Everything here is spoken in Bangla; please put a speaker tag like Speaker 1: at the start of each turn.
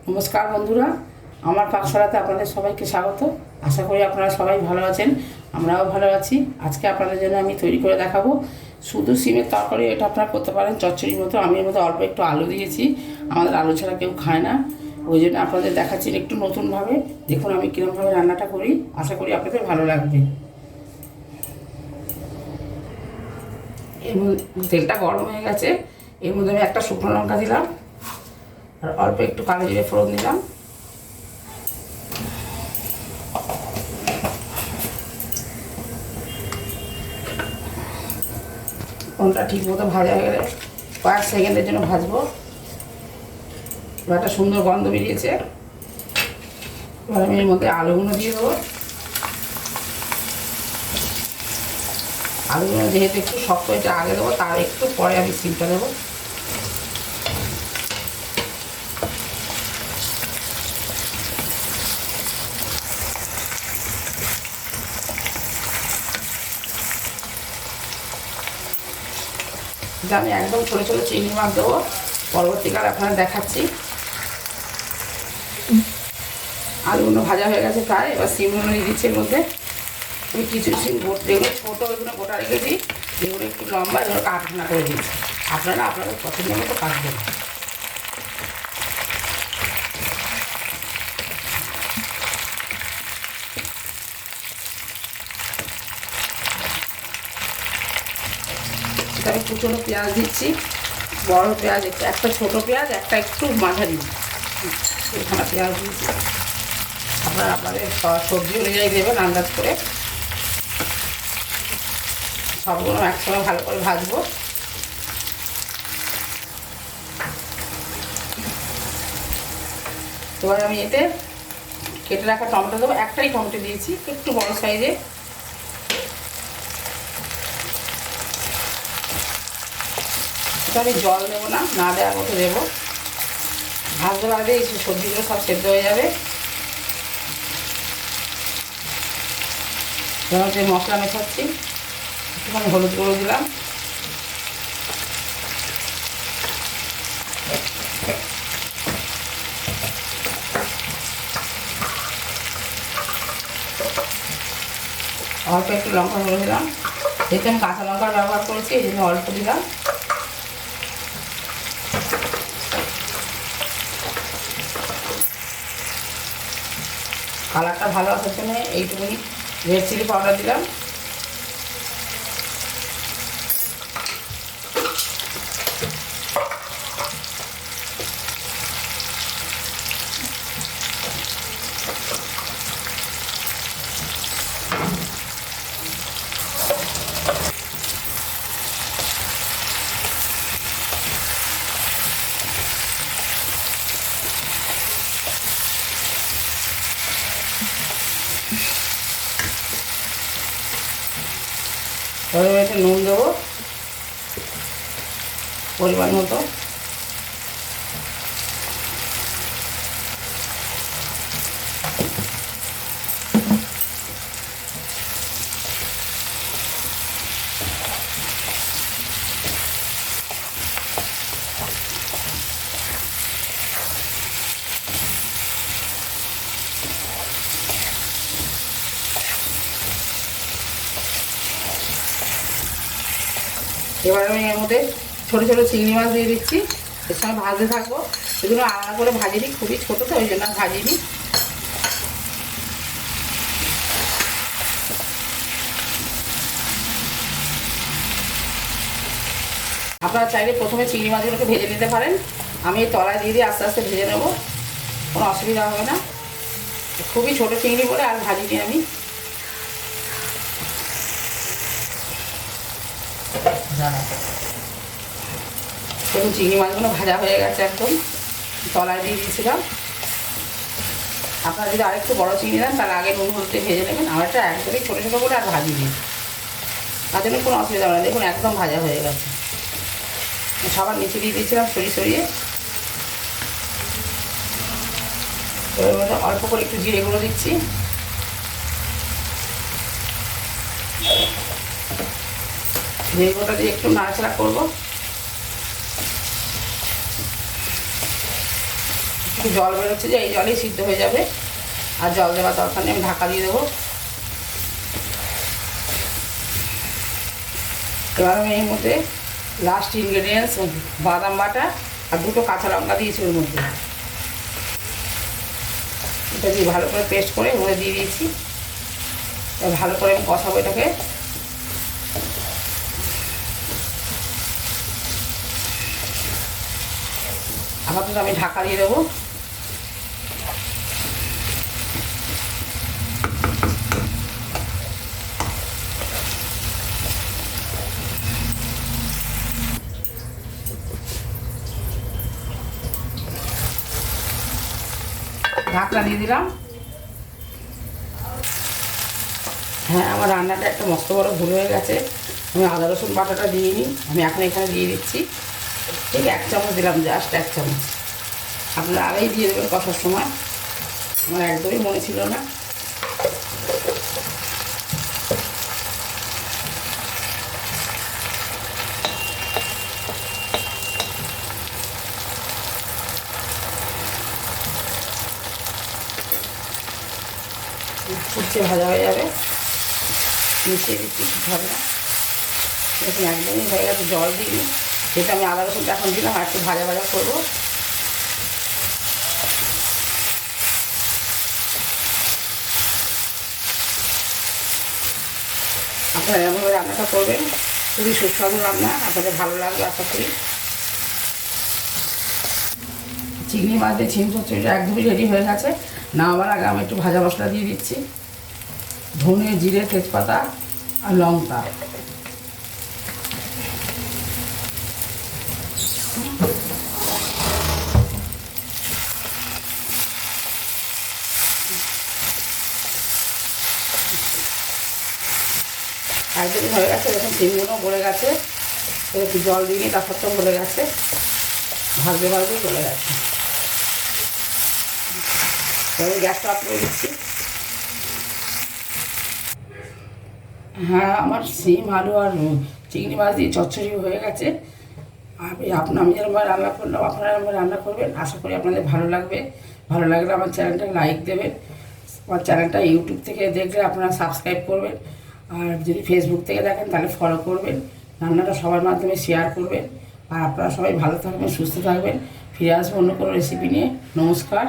Speaker 1: নমস্কার বন্ধুরা, আমার পাকশালাতে আপনাদের সবাইকে স্বাগত। আশা করি আপনারা সবাই ভালো আছেন, আমরাও ভালো আছি। আজকে আপনাদের জন্য আমি তৈরি করে দেখাবো শুধু সিমের তরকারি। এটা আপনারা করতে পারেন চচ্চড়ির মতো। আমি এর মধ্যে অল্প একটু আলু দিয়েছি, আমাদের আলু ছাড়া কেউ খায় না, ওই জন্য আপনাদের দেখাচ্ছি একটু নতুনভাবে। দেখুন আমি কীরকমভাবে রান্নাটা করি, আশা করি আপনাদের ভালো লাগবে। এর মধ্যে তেলটা গরম হয়ে গেছে, এর মধ্যে আমি একটা শুকনো লঙ্কা দিলাম আর অল্প একটু কালো জিরে ফোড়ন দিলাম। ফোড়নটা ঠিক মতো ভাজা হয়ে গেলে কয়েক সেকেন্ডের জন্য ভাজবো। এবার একটা সুন্দর গন্ধ বেরিয়েছে। এবার আমি এর মধ্যে আলুগুলো দিয়ে দেবো। আলুগুলো যেহেতু একটু শক্ত, এটা আগে দেবো, তার একটু পরে আমি সিমটা দেবো। এটা আমি একদম ছোটো ছোটো চিংড়ি মাছ দেবো, পরবর্তীকালে আপনারা দেখাচ্ছি। আলুগুলো ভাজা হয়ে গেছে প্রায়, এবার সিমগুলো দিয়ে দিচ্ছি এর মধ্যে। আমি কিছু সিম যেগুলো ছোটো ওইগুলো গোটা রেখেছি, যেগুলো একটু লম্বা এগুলো কাটখানা করে দিচ্ছি। আপনারা আপনাদের পছন্দ মতো কাটবেন। আমি কুচনো পেঁয়াজ দিচ্ছি, বড় পেঁয়াজ একটা ছোটো পেঁয়াজ, একটা একটু মাঝারি এখানে পেঁয়াজ দিচ্ছি। আপনারা আপনাদের সবজি অনুযায়ী দেবেন আন্দাজ করে। সবগুলো একসঙ্গে ভালো করে ভাজবো। এবার আমি এতে কেটে রাখা টমেটো দেবো। একটাই টমেটো দিয়েছি, একটু বড় সাইজে। এটা আমি জল দেবো না, না দেওয়ার মতো দেবো। ভাজতে ভাজতে এই সবজিগুলো সব সেদ্ধ হয়ে যাবে। এবার যে মশলা মেশাচ্ছি, একটুখানি হলুদ গুঁড়ো দিলাম, অল্প একটু লঙ্কা গুঁড়ো দিলাম। যেহেতু আমি কাঁচা লঙ্কার ব্যবহার করেছি এই জন্য অল্প দিলাম। কালারটা ভালো আসার জন্য এইটুকুনি রেড চিলি পাউডার দিলাম। এবার একটু নুন দেবো পরিমাণ মতো। এবার আমি এর মধ্যে ছোটো ছোটো চিংড়ি মাছ দিয়ে দিচ্ছি, এর সঙ্গে ভাজতে থাকবো। এগুলো আলাদা করে ভাজিনি, খুবই ছোটো তো ওই জন্য ভাজিনি। আপনারা চাইলে প্রথমে চিংড়ি মাছগুলোকে ভেজে নিতে পারেন। আমি এই তলায় দিয়ে দিয়ে আস্তে আস্তে ভেজে নেবো, কোনো অসুবিধা হবে না। খুবই ছোটো চিংড়ি বলে আর ভাজিনি আমি। দেখুন চিংড়ি মাছগুলো ভাজা হয়ে গেছে, একদম তলায় দিয়ে দিয়েছিলাম। আপনারা যদি আরেকটু বড়ো চিংড়ি দেন তাহলে আগে নুন হলুদে ভেজে নেবেন। আমার এটা একদমই ছোটো ছোটো করে আর ভাজি দিই, তার জন্য কোনো অসুবিধা হবে না। দেখুন একদম ভাজা হয়ে গেছে। সবার নিচে দিয়ে দিয়েছিলাম সরিয়ে সরিয়ে। এর মধ্যে অল্প করে একটু জিরে গুঁড়ো দিচ্ছি। জিরে গুঁড়োটা দিয়ে একটু নাড়াচাড়া করবো। একটু জল বেরোচ্ছে, যে এই জলেই সিদ্ধ হয়ে যাবে, আর জল দেওয়ার দরকার নেই। আমি ঢাকা দিয়ে দেবো। এবার আমি এর মধ্যে লাস্ট ইনগ্রেডিয়েন্টস বাদাম বাটা আর 2টো কাঁচা লঙ্কা দিয়েছি ওর মধ্যে। এটা দিয়ে ভালো করে পেস্ট করে ওর মধ্যে দিয়ে দিয়েছি। ভালো করে আমি কষাবো এটাকে। আপাতত আমি ঢাকা দিয়ে দেবো। ঢাকনা দিয়ে দিলাম। হ্যাঁ, আমার রান্নাটা একটা মস্ত বড় ভুল হয়ে গেছে। আমি আদা রসুন বাটাটা দিইনি, আমি এখন এখানে দিয়ে দিচ্ছি। ঠিক 1 চামচ দিলাম, জাস্ট 1 চামচ। আপনারা আগেই দিয়ে দেবেন কষার সময়, আমার একদমই মনে ছিল না। উচ্ছে ভাজা হয়ে যাবে, মিশিয়ে দিচ্ছি, কিছু হবে না। দেখুন একদমই হয়ে গেছে, জল দিইনি, যেটা আমি আদা রসুনটা এখন দিলাম, আর একটু ভাজা ভাজা করবো। আপনারা এমনভাবে রান্নাটা করবেন, খুবই সুস্বাদু রান্না, আপনাদের ভালো লাগবে আশা করি। চিংড়ি মাছ দিয়ে ঝিম চচ্চড়িটা একদমই রেডি হয়ে গেছে। নামাবার আগে আমি একটু ভাজা মশলা দিয়ে দিচ্ছি, ধনে, জিরে, তেজপাতা আর লঙ্কা। একদমই হয়ে গেছে, দেখুন ডিমগুলো গলে গেছে, একটু জল দিয়ে তার সত্ত্বেও গলে গেছে, ভাজতে ভাজতে গলে গেছে। এবার গ্যাসটা অফ করে দিচ্ছি। হ্যাঁ, আমার সিম, আলু আর চিংড়ি মাছ দিয়ে চচ্চড়ি হয়ে গেছে। আমি যেরকম রান্না করলাম, আপনারা এরকম রান্না করবেন, আশা করি আপনাদের ভালো লাগবে। ভালো লাগলে আমার চ্যানেলটা লাইক দেবেন। আমার চ্যানেলটা ইউটিউব থেকে দেখলে আপনারা সাবস্ক্রাইব করবেন, আর যদি ফেসবুক থেকে দেখেন তাহলে ফলো করবেন। রান্নাটা সবার মাধ্যমে শেয়ার করবেন। আর আপনারা সবাই ভালো থাকবেন, সুস্থ থাকবেন। ফিরে আসবো অন্য কোনো রেসিপি নিয়ে। নমস্কার।